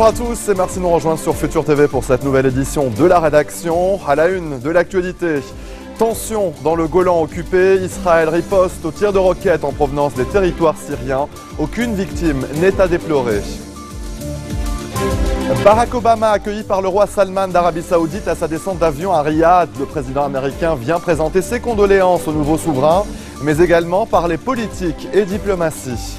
Bonjour à tous et merci de nous rejoindre sur Futur TV pour cette nouvelle édition de la rédaction. À la une de l'actualité, tension dans le Golan occupé, Israël riposte aux tirs de roquettes en provenance des territoires syriens. Aucune victime n'est à déplorer. Barack Obama accueilli par le roi Salman d'Arabie Saoudite à sa descente d'avion à Riyad. Le président américain vient présenter ses condoléances au nouveau souverain, mais également parler politique et diplomatie.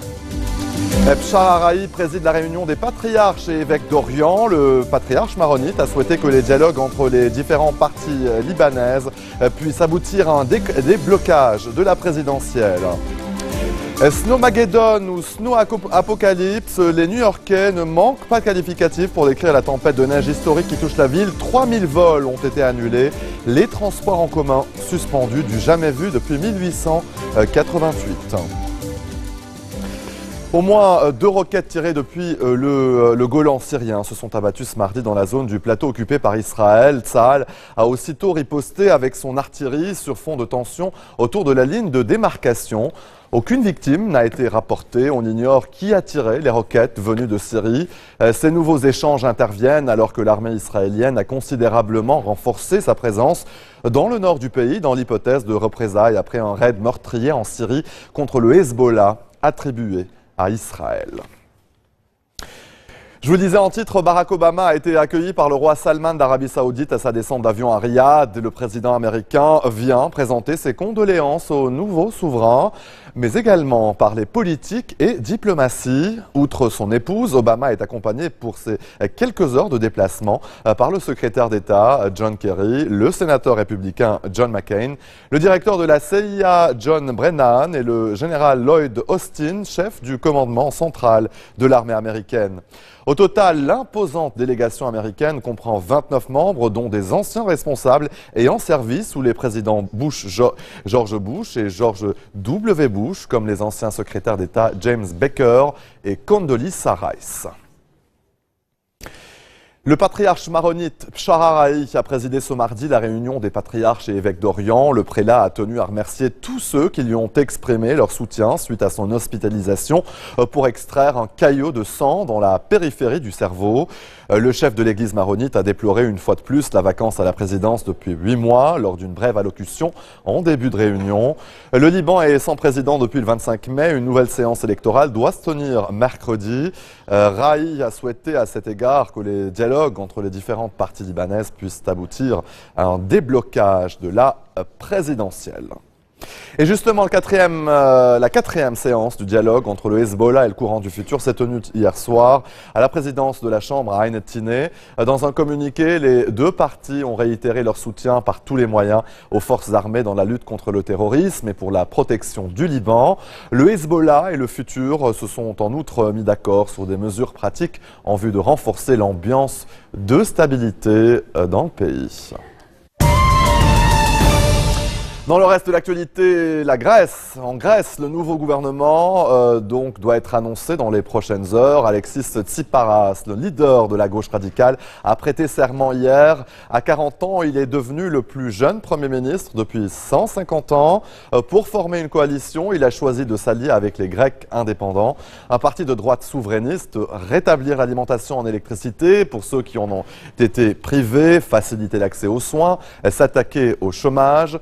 Bchar préside la réunion des patriarches et évêques d'Orient. Le patriarche maronite a souhaité que les dialogues entre les différentes parties libanaises puissent aboutir à un déblocage de la présidentielle. Snowmageddon ou Snow Apocalypse, les New-Yorkais ne manquent pas de qualificatifs pour décrire la tempête de neige historique qui touche la ville. 3000 vols ont été annulés, les transports en commun suspendus du jamais vu depuis 1888. Au moins 2 roquettes tirées depuis le Golan syrien se sont abattues ce mardi dans la zone du plateau occupé par Israël. Tsahal a aussitôt riposté avec son artillerie sur fond de tension autour de la ligne de démarcation. Aucune victime n'a été rapportée. On ignore qui a tiré les roquettes venues de Syrie. Ces nouveaux échanges interviennent alors que l'armée israélienne a considérablement renforcé sa présence dans le nord du pays dans l'hypothèse de représailles après un raid meurtrier en Syrie contre le Hezbollah attribué à Israël. Je vous le disais en titre, Barack Obama a été accueilli par le roi Salman d'Arabie Saoudite à sa descente d'avion à Riyad. Le président américain vient présenter ses condoléances au nouveau souverain, mais également parler politique et diplomatie. Outre son épouse, Obama est accompagné pour ses quelques heures de déplacement par le secrétaire d'État John Kerry, le sénateur républicain John McCain, le directeur de la CIA John Brennan et le général Lloyd Austin, chef du commandement central de l'armée américaine. Au total, l'imposante délégation américaine comprend 29 membres, dont des anciens responsables ayant servi sous les présidents George Bush et George W. Bush, comme les anciens secrétaires d'État James Baker et Condoleezza Rice. Le patriarche maronite Bchar a présidé ce mardi la réunion des patriarches et évêques d'Orient. Le prélat a tenu à remercier tous ceux qui lui ont exprimé leur soutien suite à son hospitalisation pour extraire un caillot de sang dans la périphérie du cerveau. Le chef de l'église maronite a déploré une fois de plus la vacance à la présidence depuis 8 mois lors d'une brève allocution en début de réunion. Le Liban est sans président depuis le 25 mai. Une nouvelle séance électorale doit se tenir mercredi. Raï a souhaité à cet égard que les dialogues entre les différentes parties libanaises puissent aboutir à un déblocage de la présidentielle. Et justement, la quatrième séance du dialogue entre le Hezbollah et le courant du futur s'est tenue hier soir à la présidence de la Chambre à Ain et-Tineh. Dans un communiqué, les deux parties ont réitéré leur soutien par tous les moyens aux forces armées dans la lutte contre le terrorisme et pour la protection du Liban. Le Hezbollah et le futur se sont en outre mis d'accord sur des mesures pratiques en vue de renforcer l'ambiance de stabilité dans le pays. Dans le reste de l'actualité, la Grèce. En Grèce, le nouveau gouvernement doit être annoncé dans les prochaines heures. Alexis Tsipras, le leader de la gauche radicale, a prêté serment hier. À 40 ans, il est devenu le plus jeune Premier ministre depuis 150 ans. Pour former une coalition, il a choisi de s'allier avec les Grecs indépendants, un parti de droite souverainiste, rétablir l'alimentation en électricité pour ceux qui en ont été privés, faciliter l'accès aux soins, s'attaquer au chômage.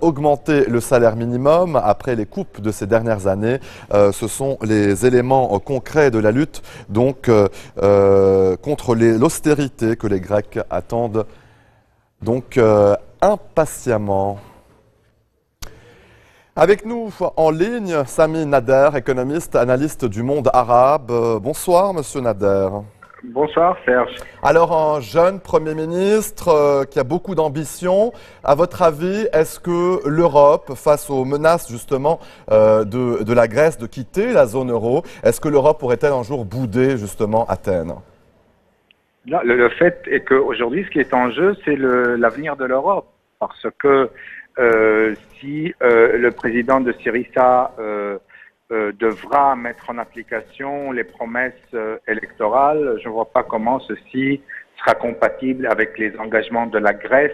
Augmenter le salaire minimum après les coupes de ces dernières années, ce sont les éléments concrets de la lutte donc contre l'austérité que les Grecs attendent donc impatiemment. Avec nous en ligne, Sami Nader, économiste, analyste du monde arabe. Bonsoir, monsieur Nader. Bonsoir Serge. Alors un jeune Premier ministre qui a beaucoup d'ambition, à votre avis, est-ce que l'Europe, face aux menaces justement de la Grèce de quitter la zone euro, est-ce que l'Europe pourrait-elle un jour bouder justement Athènes? Là, le fait est qu'aujourd'hui, ce qui est en jeu, c'est l'avenir de l'Europe. Parce que si le président de Syriza devra mettre en application les promesses électorales, je ne vois pas comment ceci sera compatible avec les engagements de la Grèce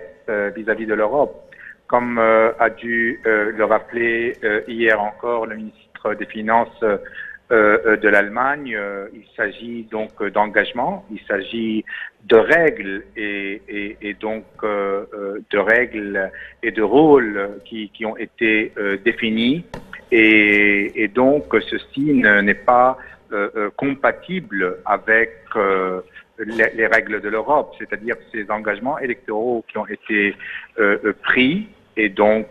vis-à-vis de l'Europe. Comme a dû le rappeler hier encore le ministre des Finances de l'Allemagne. Il s'agit donc d'engagement, il s'agit de règles et donc de règles et de rôles qui ont été définis et donc ceci n'est pas compatible avec les règles de l'Europe, c'est-à-dire ces engagements électoraux qui ont été pris et donc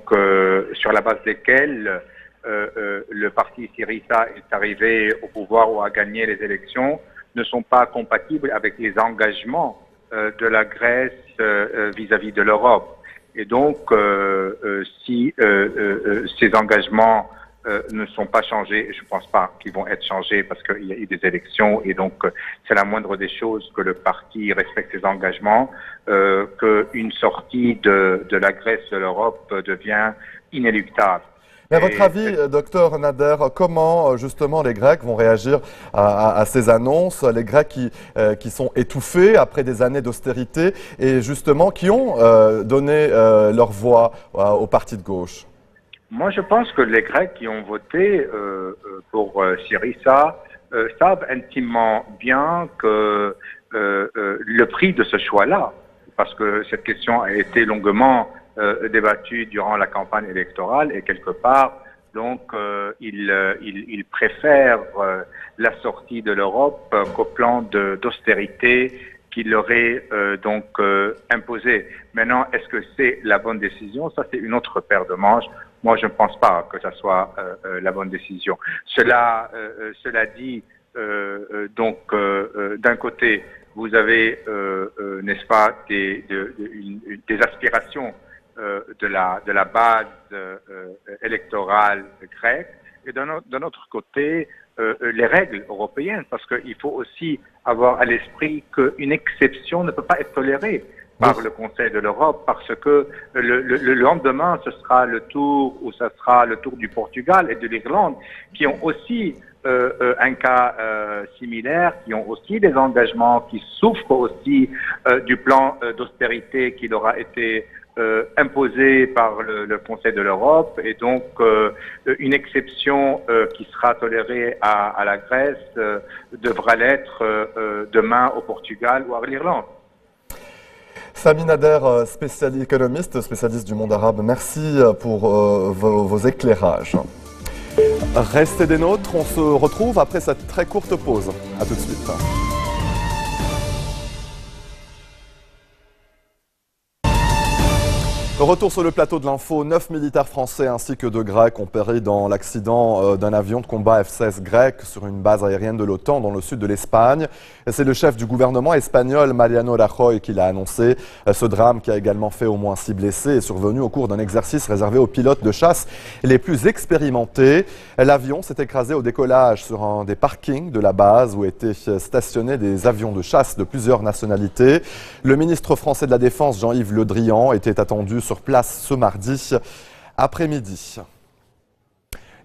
sur la base desquels le parti Syriza est arrivé au pouvoir ou a gagné les élections ne sont pas compatibles avec les engagements de la Grèce vis-à-vis de l'Europe. Et donc, si ces engagements ne sont pas changés, je ne pense pas qu'ils vont être changés parce qu'il y a eu des élections et donc c'est la moindre des choses que le parti respecte ses engagements, qu'une sortie de la Grèce de l'Europe devient inéluctable. Mais à votre avis, docteur Nader, comment justement les Grecs vont réagir à ces annonces, les Grecs qui sont étouffés après des années d'austérité et justement qui ont donné leur voix au parti de gauche? Moi, je pense que les Grecs qui ont voté pour Syriza savent intimement bien que le prix de ce choix-là, parce que cette question a été longuement débattue durant la campagne électorale et quelque part, donc, ils préfèrent la sortie de l'Europe qu'au plan d'austérité qui leur est donc imposé. Maintenant, est-ce que c'est la bonne décision? Ça, c'est une autre paire de manches. Moi, je ne pense pas que ça soit la bonne décision. Cela dit, donc, d'un côté, vous avez, n'est-ce pas, des aspirations de la base électorale grecque, et d'un autre côté, les règles européennes, parce qu'il faut aussi avoir à l'esprit qu'une exception ne peut pas être tolérée par le Conseil de l'Europe, parce que le lendemain, ce sera le tour, ou ce sera le tour du Portugal et de l'Irlande, qui ont aussi un cas similaire, qui ont aussi des engagements, qui souffrent aussi du plan d'austérité qui leur a été imposé par le Conseil de l'Europe, et donc une exception qui sera tolérée à la Grèce devra l'être demain au Portugal ou à l'Irlande. Sami Nader, économiste, spécialiste du monde arabe, merci pour vos éclairages. Restez des nôtres, on se retrouve après cette très courte pause. A tout de suite. Retour sur le plateau de l'info, 9 militaires français ainsi que 2 Grecs ont péri dans l'accident d'un avion de combat F-16 grec sur une base aérienne de l'OTAN dans le sud de l'Espagne. C'est le chef du gouvernement espagnol, Mariano Rajoy, qui l'a annoncé. Ce drame, qui a également fait au moins 6 blessés, est survenu au cours d'un exercice réservé aux pilotes de chasse les plus expérimentés. L'avion s'est écrasé au décollage sur un des parkings de la base où étaient stationnés des avions de chasse de plusieurs nationalités. Le ministre français de la Défense, Jean-Yves Le Drian, était attendu sur place ce mardi après-midi.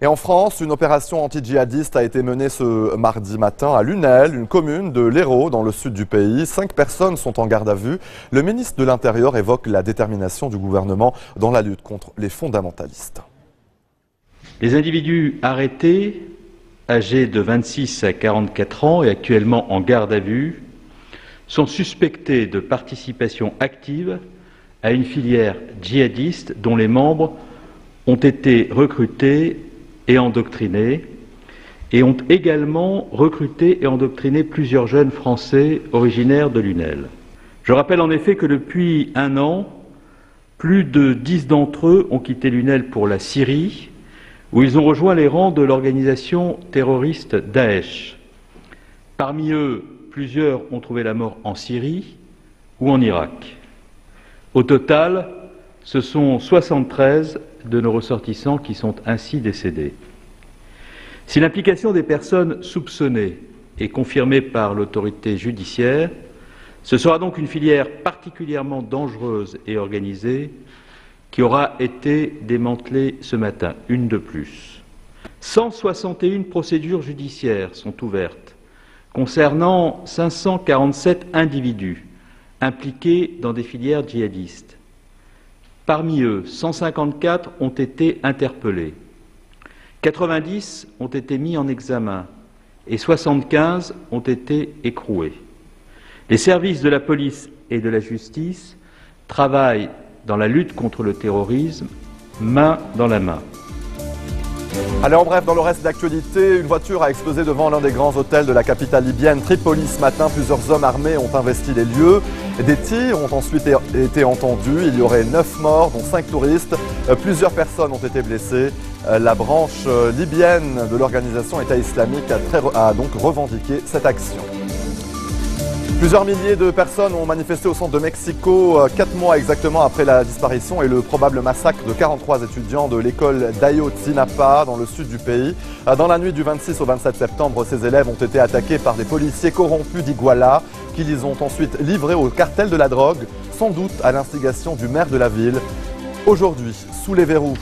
Et en France, une opération anti-djihadiste a été menée ce mardi matin à Lunel, une commune de l'Hérault dans le sud du pays. 5 personnes sont en garde à vue. Le ministre de l'Intérieur évoque la détermination du gouvernement dans la lutte contre les fondamentalistes. Les individus arrêtés, âgés de 26 à 44 ans et actuellement en garde à vue, sont suspectés de participation active à une filière djihadiste dont les membres ont été recrutés et endoctrinés, et ont également recruté et endoctriné plusieurs jeunes Français originaires de Lunel. Je rappelle en effet que depuis 1 an, plus de 10 d'entre eux ont quitté Lunel pour la Syrie, où ils ont rejoint les rangs de l'organisation terroriste Daesh. Parmi eux, plusieurs ont trouvé la mort en Syrie ou en Irak. Au total, ce sont 73 de nos ressortissants qui sont ainsi décédés. Si l'implication des personnes soupçonnées est confirmée par l'autorité judiciaire, ce sera donc une filière particulièrement dangereuse et organisée qui aura été démantelée ce matin, une de plus. 161 procédures judiciaires sont ouvertes concernant 547 individus impliqués dans des filières djihadistes. Parmi eux, 154 ont été interpellés. 90 ont été mis en examen et 75 ont été écroués. Les services de la police et de la justice travaillent dans la lutte contre le terrorisme, main dans la main. Allez, en bref, dans le reste d'actualité, une voiture a explosé devant l'un des grands hôtels de la capitale libyenne, Tripoli, ce matin. Plusieurs hommes armés ont investi les lieux. Des tirs ont ensuite été entendus. Il y aurait 9 morts, dont 5 touristes. Plusieurs personnes ont été blessées. La branche libyenne de l'organisation État islamique a donc revendiqué cette action. Plusieurs milliers de personnes ont manifesté au centre de Mexico 4 mois exactement après la disparition et le probable massacre de 43 étudiants de l'école d'Ayotzinapa dans le sud du pays. Dans la nuit du 26 au 27 septembre, ces élèves ont été attaqués par des policiers corrompus d'Iguala qui les ont ensuite livrés au cartel de la drogue, sans doute à l'instigation du maire de la ville. Aujourd'hui, sous les verrous.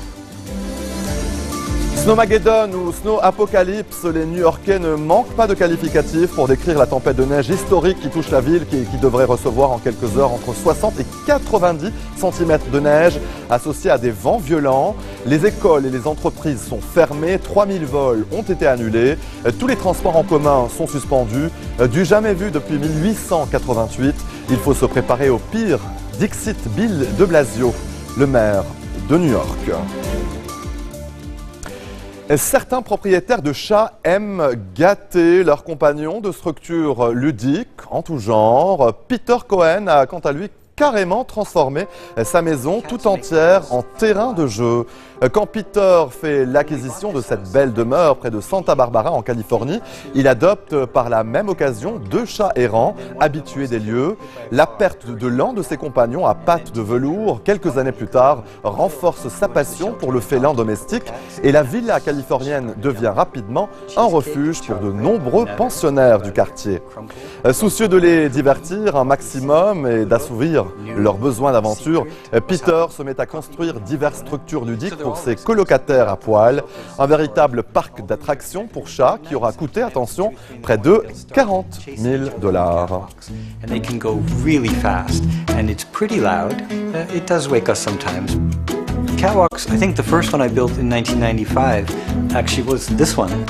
Snowmageddon ou Snow Apocalypse, les New-Yorkais ne manquent pas de qualificatifs pour décrire la tempête de neige historique qui touche la ville, qui devrait recevoir en quelques heures entre 60 et 90 cm de neige associés à des vents violents. Les écoles et les entreprises sont fermées, 3000 vols ont été annulés, tous les transports en commun sont suspendus, du jamais vu depuis 1888. Il faut se préparer au pire, dixit Bill de Blasio, le maire de New York. Certains propriétaires de chats aiment gâter leurs compagnons de structures ludiques en tout genre. Peter Cohen a quant à lui carrément transformé sa maison tout entière en terrain de jeu. Quand Peter fait l'acquisition de cette belle demeure près de Santa Barbara en Californie, il adopte par la même occasion 2 chats errants habitués des lieux. La perte de l'un de ses compagnons à pattes de velours quelques années plus tard renforce sa passion pour le félin domestique et la villa californienne devient rapidement un refuge pour de nombreux pensionnaires du quartier. Soucieux de les divertir un maximum et d'assouvir leurs besoins d'aventure, Peter se met à construire diverses structures ludiques pour ses colocataires à poil. Un véritable parc d'attractions pour chats qui aura coûté, attention, près de 40 000 $. And they can go really fast, and it's pretty loud. It does wake us sometimes. Catwalks, I think the first one I built in 1995 actually was this one.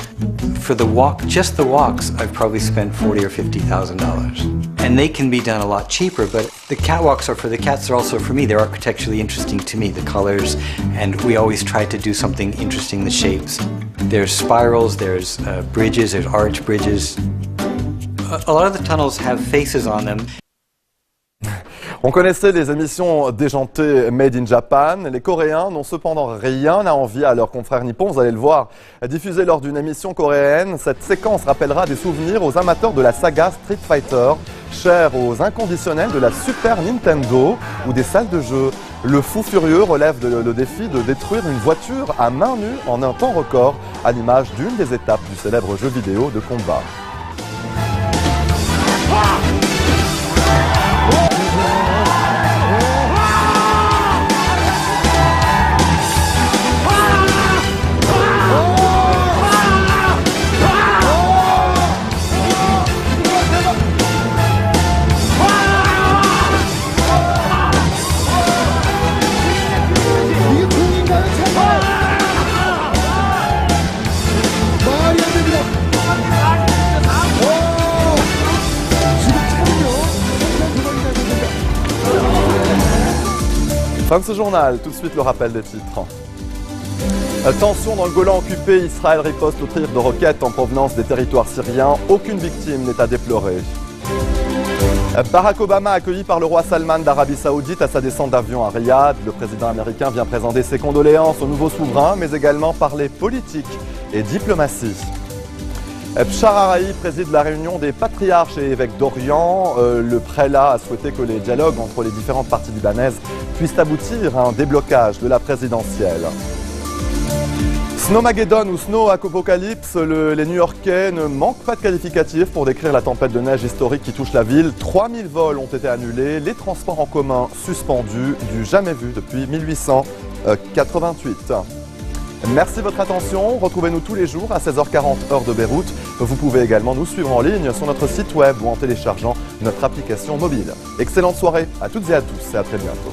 For the walk, just the walks, I've probably spent $40,000 or $50,000. And they can be done a lot cheaper, but the catwalks are for the cats, they're also for me. They're architecturally interesting to me, the colors, and we always try to do something interesting, the shapes. There's spirals, there's bridges, there's arch bridges. A lot of the tunnels have faces on them. On connaissait les émissions déjantées Made in Japan. Les Coréens n'ont cependant rien à envier à leurs confrères nippons. Vous allez le voir, diffusée lors d'une émission coréenne. Cette séquence rappellera des souvenirs aux amateurs de la saga Street Fighter, chère aux inconditionnels de la Super Nintendo ou des salles de jeu. Le fou furieux relève le défi de détruire une voiture à main nue en un temps record, à l'image d'une des étapes du célèbre jeu vidéo de combat. Fin de ce journal, tout de suite le rappel des titres. Tension dans le Golan occupé, Israël riposte au tir de roquettes en provenance des territoires syriens. Aucune victime n'est à déplorer. Barack Obama accueilli par le roi Salman d'Arabie Saoudite à sa descente d'avion à Riyad. Le président américain vient présenter ses condoléances au nouveau souverain, mais également parler politique et diplomatie. Pshaharahi préside la réunion des patriarches et évêques d'Orient. Le prélat a souhaité que les dialogues entre les différentes parties libanaises puissent aboutir à un déblocage de la présidentielle. Snowmageddon ou Snow Apocalypse, les New-Yorkais ne manquent pas de qualificatifs pour décrire la tempête de neige historique qui touche la ville. 3000 vols ont été annulés, les transports en commun suspendus, du jamais vu depuis 1888. Merci de votre attention. Retrouvez-nous tous les jours à 16h40 heure de Beyrouth. Vous pouvez également nous suivre en ligne sur notre site web ou en téléchargeant notre application mobile. Excellente soirée à toutes et à tous et à très bientôt.